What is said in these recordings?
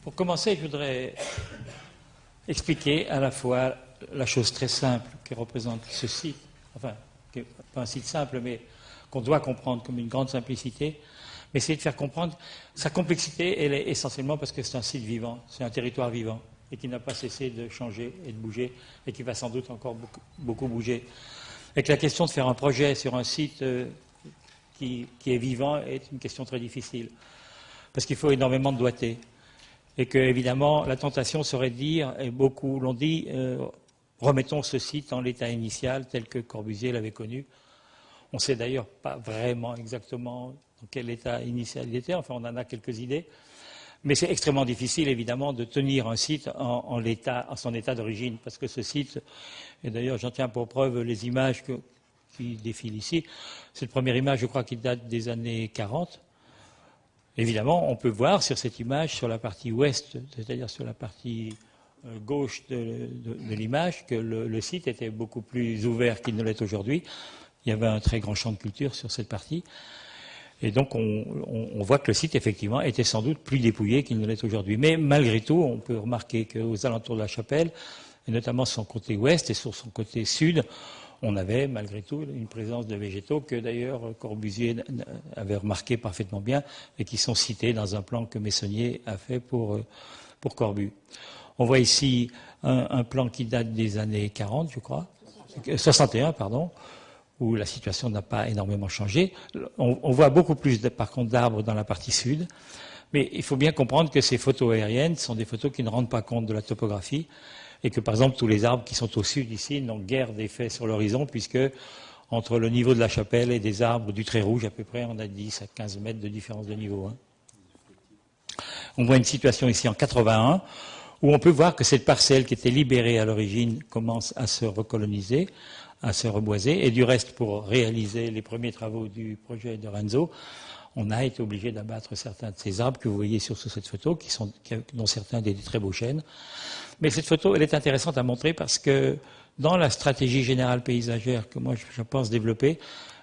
Pour commencer, je voudrais expliquer à la fois la chose très simple que représente ce site, enfin, pas un site simple, mais qu'on doit comprendre comme une grande simplicité, mais essayer de faire comprendre sa complexité, elle est essentiellement parce que c'est un site vivant, c'est un territoire vivant, et qui n'a pas cessé de changer et de bouger, et qui va sans doute encore beaucoup bouger. Et que la question de faire un projet sur un site qui est vivant est une question très difficile, parce qu'il faut énormément de doigté. Et que, évidemment, la tentation serait de dire, et beaucoup l'ont dit, remettons ce site en l'état initial tel que Corbusier l'avait connu. On ne sait d'ailleurs pas vraiment exactement dans quel état initial il était, enfin on en a quelques idées, mais c'est extrêmement difficile évidemment de tenir un site en son état d'origine, parce que ce site, et d'ailleurs j'en tiens pour preuve les images qui défilent ici, cette première image je crois qui date des années 40. Évidemment, on peut voir sur cette image, sur la partie ouest, c'est-à-dire sur la partie gauche de l'image, que le site était beaucoup plus ouvert qu'il ne l'est aujourd'hui. Il y avait un très grand champ de culture sur cette partie. Et donc, on voit que le site, effectivement, était sans doute plus dépouillé qu'il ne l'est aujourd'hui. Mais malgré tout, on peut remarquer qu'aux alentours de la chapelle, et notamment sur son côté ouest et sur son côté sud, on avait malgré tout une présence de végétaux que d'ailleurs Corbusier avait remarqué parfaitement bien et qui sont cités dans un plan que Meissonnier a fait pour Corbu. On voit ici un plan qui date des années 40, je crois, 61, pardon, où la situation n'a pas énormément changé. On voit beaucoup plus, par contre, d'arbres dans la partie sud, mais il faut bien comprendre que ces photos aériennes sont des photos qui ne rendent pas compte de la topographie, et que, par exemple, tous les arbres qui sont au sud ici n'ont guère d'effet sur l'horizon, puisque entre le niveau de la chapelle et des arbres du trait rouge, à peu près, on a 10 à 15 mètres de différence de niveau. On voit une situation ici en 81, où on peut voir que cette parcelle qui était libérée à l'origine commence à se recoloniser, à se reboiser, et du reste, pour réaliser les premiers travaux du projet de Renzo, on a été obligé d'abattre certains de ces arbres que vous voyez sur cette photo, dont certains des très beaux chênes. Mais cette photo, elle est intéressante à montrer parce que dans la stratégie générale paysagère que moi je pense développer,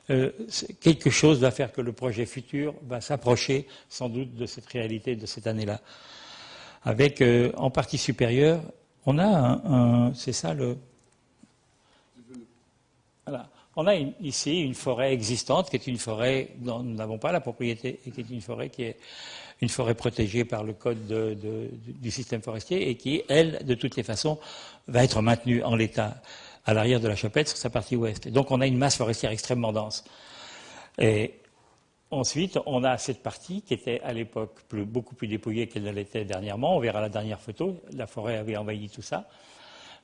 quelque chose va faire que le projet futur va s'approcher sans doute de cette réalité de cette année-là. Avec en partie supérieure, on a c'est ça le... Voilà. On a ici une forêt existante qui est une forêt dont nous n'avons pas la propriété et qui est une forêt protégée par le code du système forestier et qui, elle, de toutes les façons, va être maintenue en l'état à l'arrière de la chapelle sur sa partie ouest. Et donc on a une masse forestière extrêmement dense. Et ensuite, on a cette partie qui était à l'époque beaucoup plus dépouillée qu'elle ne l'était dernièrement. On verra la dernière photo, la forêt avait envahi tout ça.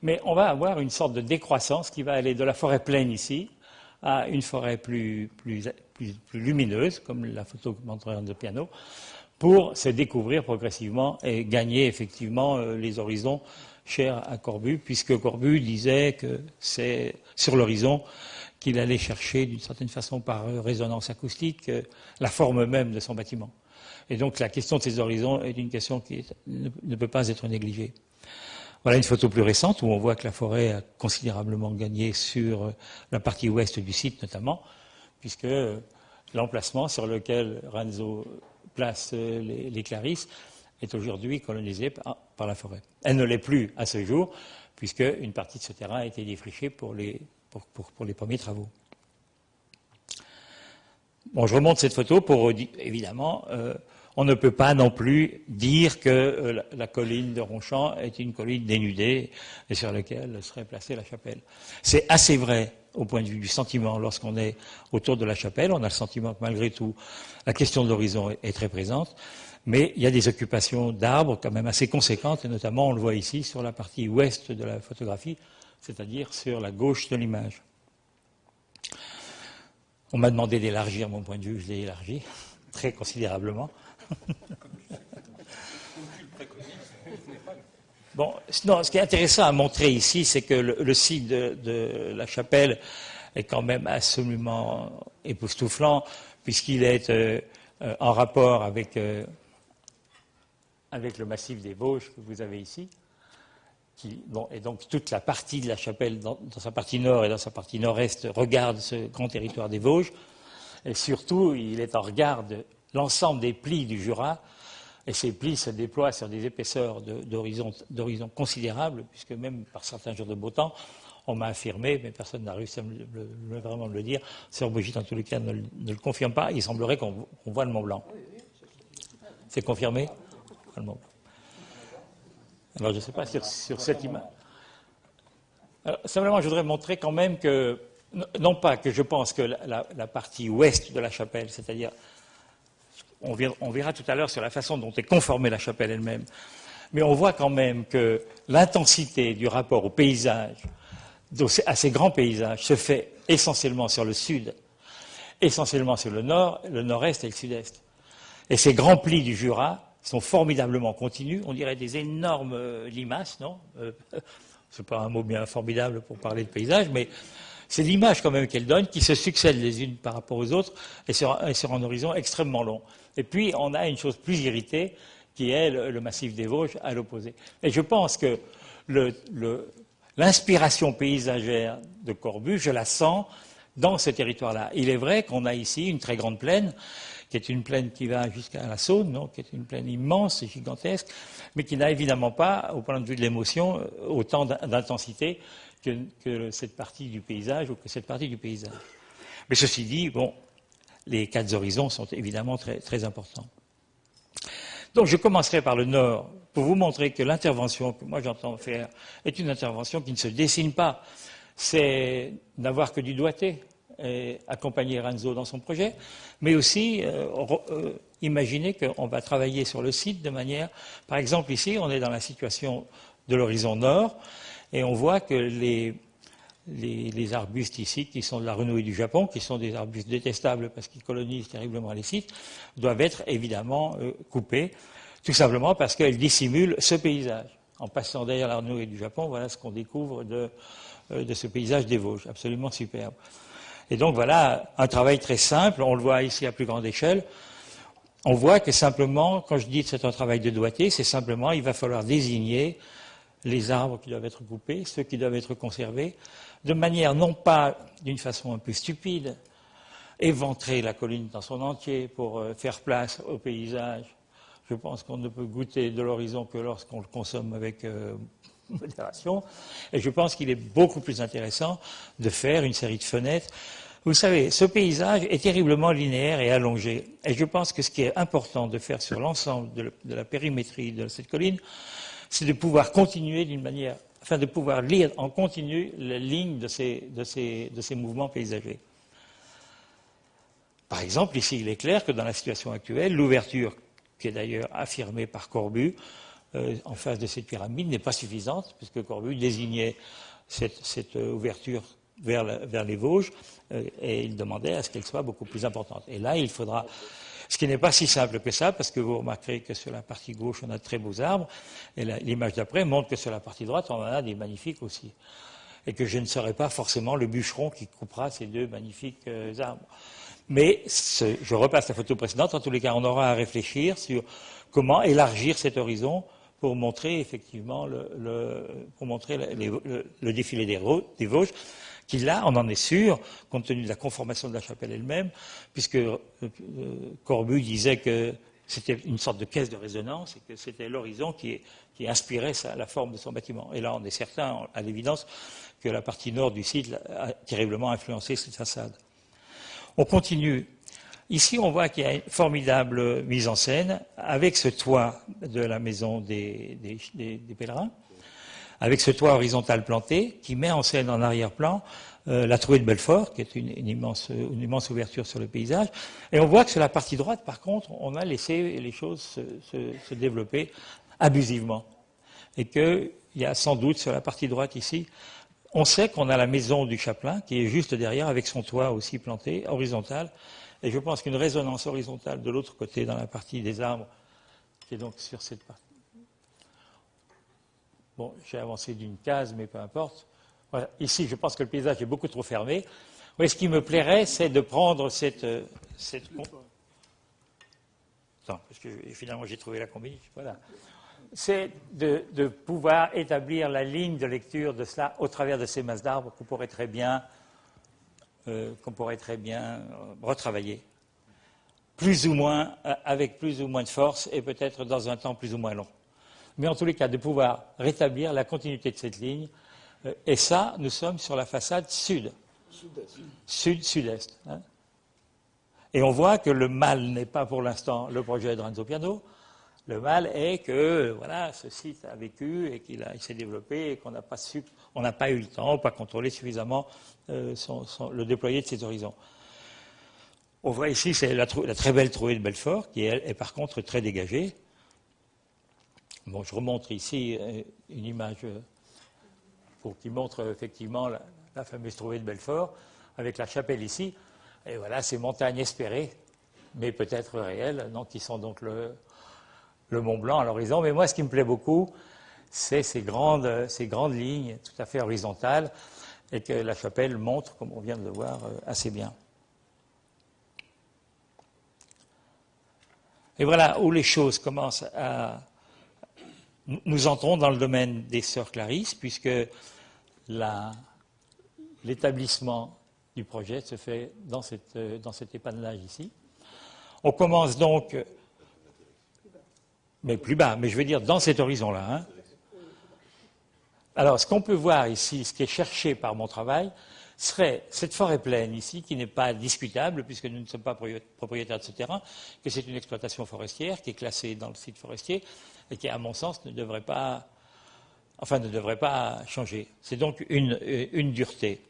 Mais on va avoir une sorte de décroissance qui va aller de la forêt pleine ici à une forêt plus lumineuse, comme la photo que montrait de piano, pour se découvrir progressivement et gagner effectivement les horizons chers à Corbu, puisque Corbu disait que c'est sur l'horizon qu'il allait chercher d'une certaine façon par résonance acoustique la forme même de son bâtiment. Et donc la question de ces horizons est une question qui ne peut pas être négligée. Voilà une photo plus récente où on voit que la forêt a considérablement gagné sur la partie ouest du site notamment, puisque l'emplacement sur lequel Renzo place les Clarisses est aujourd'hui colonisé par la forêt. Elle ne l'est plus à ce jour, puisque une partie de ce terrain a été défrichée pour les premiers travaux. Bon, je remonte cette photo pour, évidemment, on ne peut pas non plus dire que la colline de Ronchamp est une colline dénudée et sur laquelle serait placée la chapelle. C'est assez vrai au point de vue du sentiment. Lorsqu'on est autour de la chapelle, on a le sentiment que malgré tout, la question de l'horizon est très présente, mais il y a des occupations d'arbres quand même assez conséquentes, et notamment on le voit ici sur la partie ouest de la photographie, c'est-à-dire sur la gauche de l'image. On m'a demandé d'élargir mon point de vue, je l'ai élargi très considérablement. Bon, non, ce qui est intéressant à montrer ici, c'est que le site de la chapelle est quand même absolument époustouflant, puisqu'il est en rapport avec le massif des Vosges que vous avez ici. Et donc toute la partie de la chapelle, dans sa partie nord et dans sa partie nord-est, regarde ce grand territoire des Vosges. Et surtout, il est en regard de l'ensemble des plis du Jura, Et ces plis se déploient sur des épaisseurs d'horizon considérables, puisque même par certains jours de beau temps, on m'a affirmé, mais personne n'a réussi à vraiment me le dire, Sir Brigitte en tous les cas ne le confirme pas, il semblerait qu'on voit le Mont Blanc. C'est confirmé? Le Mont Blanc. Alors je ne sais pas sur cette image. Alors, simplement, je voudrais montrer quand même que, non pas que je pense que la partie ouest de la chapelle, c'est-à-dire, on verra tout à l'heure sur la façon dont est conformée la chapelle elle-même, mais on voit quand même que l'intensité du rapport au paysage, à ces grands paysages, se fait essentiellement sur le sud, essentiellement sur le nord, le nord-est et le sud-est. Et ces grands plis du Jura sont formidablement continus, on dirait des énormes limaces, non c'est pas un mot bien formidable pour parler de paysage, mais c'est l'image quand même qu'elle donne, qui se succèdent les unes par rapport aux autres, et sur un horizon extrêmement long. Et puis, on a une chose plus irritée, qui est le massif des Vosges à l'opposé. Et je pense que l'inspiration paysagère de Corbu, je la sens dans ce territoire-là. Il est vrai qu'on a ici une très grande plaine, qui est une plaine qui va jusqu'à la Saône, non, qui est une plaine immense et gigantesque, mais qui n'a évidemment pas, au point de vue de l'émotion, autant d'intensité que cette partie du paysage ou que cette partie du paysage. Mais ceci dit, bon, les quatre horizons sont évidemment très, très importants. Donc je commencerai par le nord pour vous montrer que l'intervention que moi j'entends faire est une intervention qui ne se dessine pas. C'est n'avoir que du doigté et accompagner Ranzo dans son projet, mais aussi imaginer qu'on va travailler sur le site de manière... Par exemple, ici, on est dans la situation de l'horizon nord, et on voit que les arbustes ici, qui sont de la renouée du Japon, qui sont des arbustes détestables parce qu'ils colonisent terriblement les sites, doivent être évidemment coupés, tout simplement parce qu'elles dissimulent ce paysage. En passant derrière la renouée du Japon, voilà ce qu'on découvre de ce paysage des Vosges, absolument superbe. Et donc voilà un travail très simple, on le voit ici à plus grande échelle. On voit que simplement, quand je dis que c'est un travail de doigté, c'est simplement il va falloir désigner les arbres qui doivent être coupés, ceux qui doivent être conservés, de manière non pas d'une façon un peu stupide, éventrer la colline dans son entier pour faire place au paysage. Je pense qu'on ne peut goûter de l'horizon que lorsqu'on le consomme avec modération. Et je pense qu'il est beaucoup plus intéressant de faire une série de fenêtres. Vous savez, ce paysage est terriblement linéaire et allongé. Et je pense que ce qui est important de faire sur l'ensemble de la périmétrie de cette colline, c'est de pouvoir continuer d'une manière, enfin de pouvoir lire en continu la ligne de ces mouvements paysagers. Par exemple, ici, il est clair que dans la situation actuelle, l'ouverture, qui est d'ailleurs affirmée par Corbu, en face de cette pyramide, n'est pas suffisante, puisque Corbu désignait cette ouverture vers les Vosges, et il demandait à ce qu'elle soit beaucoup plus importante. Et là, il faudra... Ce qui n'est pas si simple que ça, parce que vous remarquerez que sur la partie gauche, on a de très beaux arbres, et l'image d'après montre que sur la partie droite, on en a des magnifiques aussi. Et que je ne serai pas forcément le bûcheron qui coupera ces deux magnifiques arbres. Mais je repasse la photo précédente, en tous les cas, on aura à réfléchir sur comment élargir cet horizon pour montrer effectivement le défilé des Vosges, qui là, on en est sûr, compte tenu de la conformation de la chapelle elle-même, puisque Corbu disait que c'était une sorte de caisse de résonance et que c'était l'horizon qui inspirait la forme de son bâtiment. Et là, on est certain, à l'évidence, que la partie nord du site a terriblement influencé cette façade. On continue. Ici, on voit qu'il y a une formidable mise en scène avec ce toit de la maison des pèlerins, avec ce toit horizontal planté qui met en scène en arrière-plan la trouée de Belfort, qui est une immense ouverture sur le paysage. Et on voit que sur la partie droite, par contre, on a laissé les choses se développer abusivement. Et qu'il y a sans doute sur la partie droite ici, on sait qu'on a la maison du chapelain qui est juste derrière avec son toit aussi planté, horizontal. Et je pense qu'une résonance horizontale de l'autre côté, dans la partie des arbres, qui est donc sur cette partie. Bon, j'ai avancé d'une case, mais peu importe. Voilà. Ici, je pense que le paysage est beaucoup trop fermé. Oui, ce qui me plairait, c'est de prendre cette... Attends, parce que finalement, j'ai trouvé la combinaison. Voilà. C'est de pouvoir établir la ligne de lecture de cela au travers de ces masses d'arbres qu'on pourrait très bien retravailler. avec plus ou moins de force et peut-être dans un temps plus ou moins long. Mais en tous les cas, de pouvoir rétablir la continuité de cette ligne. Et ça, nous sommes sur la façade sud. Sud-sud-est. Hein. Et on voit que le mal n'est pas pour l'instant le projet de Renzo Piano. Le mal est que voilà, ce site a vécu et qu'il s'est développé et qu'on n'a pas eu le temps, pas contrôlé suffisamment le déployer de ses horizons. On voit ici, c'est la très belle trouée de Belfort, qui est par contre très dégagée. Bon, je remontre ici une image qui montre effectivement la fameuse trouée de Belfort, avec la chapelle ici. Et voilà, ces montagnes espérées, mais peut-être réelles, donc, qui sont donc le Mont Blanc à l'horizon. Mais moi, ce qui me plaît beaucoup, c'est ces grandes lignes tout à fait horizontales, et que la chapelle montre, comme on vient de le voir, assez bien. Et voilà où les choses commencent à... Nous entrons dans le domaine des sœurs Clarisses, puisque l'établissement du projet se fait dans cet épanelage ici. On commence donc, mais plus bas, mais je veux dire dans cet horizon-là. Hein. Alors, ce qu'on peut voir ici, ce qui est cherché par mon travail, serait cette forêt pleine ici, qui n'est pas discutable, puisque nous ne sommes pas propriétaires de ce terrain, que c'est une exploitation forestière qui est classée dans le site forestier et qui, à mon sens, ne devrait pas changer. C'est donc une dureté.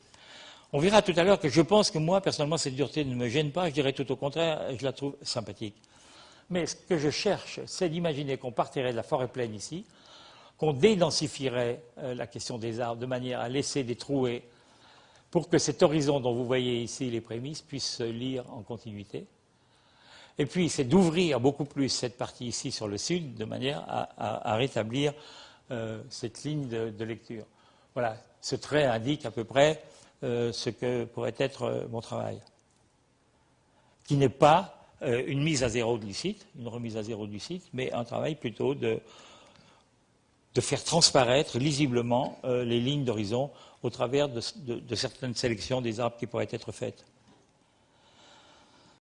On verra tout à l'heure que je pense que moi, personnellement, cette dureté ne me gêne pas, je dirais tout au contraire, je la trouve sympathique. Mais ce que je cherche, c'est d'imaginer qu'on partirait de la forêt pleine ici, qu'on dédensifierait la question des arbres de manière à laisser des trouées pour que cet horizon dont vous voyez ici les prémices puisse se lire en continuité. Et puis, c'est d'ouvrir beaucoup plus cette partie ici sur le sud, de manière à rétablir cette ligne de lecture. Voilà, ce trait indique à peu près ce que pourrait être mon travail, qui n'est pas une mise à zéro du site, une remise à zéro du site, mais un travail plutôt de faire transparaître lisiblement les lignes d'horizon au travers de certaines sélections des arbres qui pourraient être faites.